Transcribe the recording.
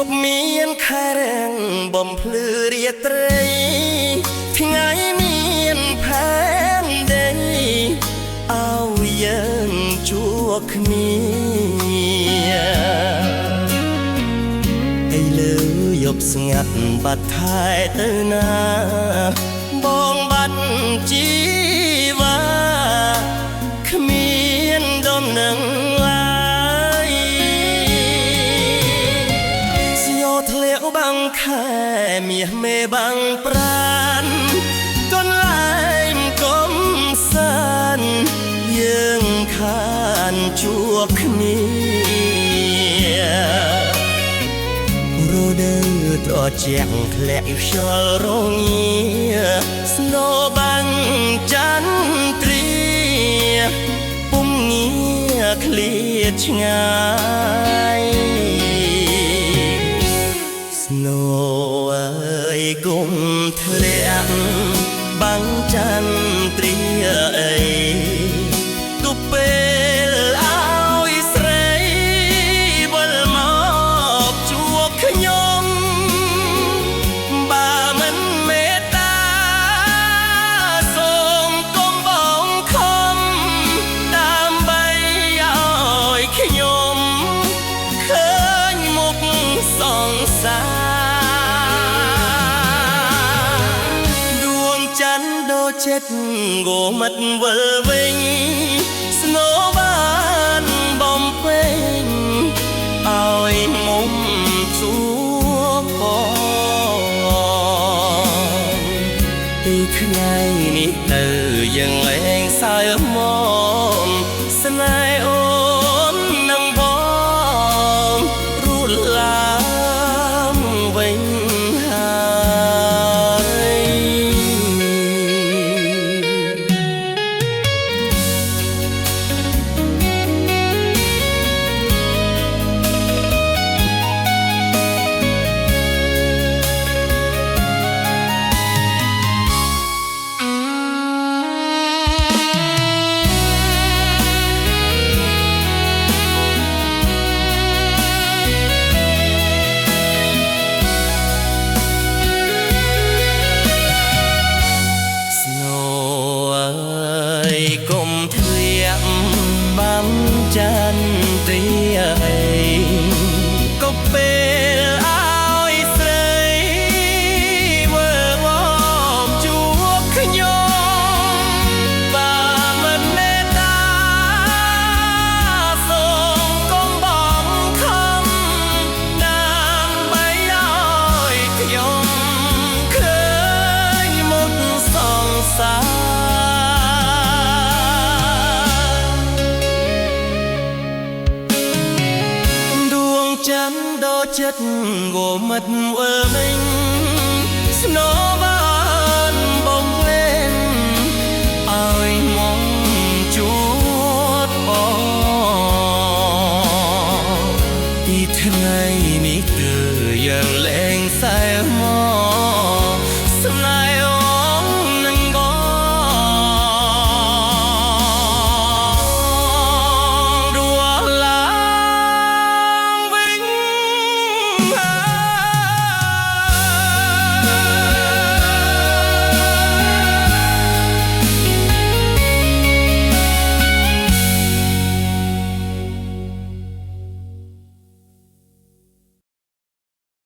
ប់មានខែរាំងបំភ្លឺរាត្រីថ្ងៃមានផែនដីឲ្យយើងជួបគ្នាឥឡូវយប់ស្ងាត់បាត់ថែទៅណាបងបាត់ជីវ៉ាគ្មានដំណឹងបាំងខែមាសមេបាំងប្រានកូនលែងកុំសានយើងខានជួបគ្នារដូវត្រជាក់ធ្លាក់ខ្យល់រងាស្នូបាំងចន្ទ្រាពុំងារឃ្លាតឆ្ងាយនោអើយគុំធ្លាក់បាំងចន្ទ្រាអីទុកពេលឲ្យស្រីវិលមកជួបខ្ញុំបើមិនមេត្តាសូមកុំបងខំដើម្បីឲ្យខ្ញុំឃើញមុខសង្សារចិត្តងមិត្តវិលវិញស្នូបានបំពេញឲ្យមុំសួរផងពីថ្ងៃនេះទៅយើងលែងសើមកស្នេហ៍អូននឹងបងរួចឡើងវិញគុំធ្លាក់បាំងចន្ទ្រាអីក៏ពេលឲ្យស្រីមើលមកជួបខ្ញុំបើមិនមេត្តាសូមកុំបងខំដើម្បីឲ្យខ្ញុំឃើញមុខសង្សារចិត្តងមិត្តវិលវិញស្នូ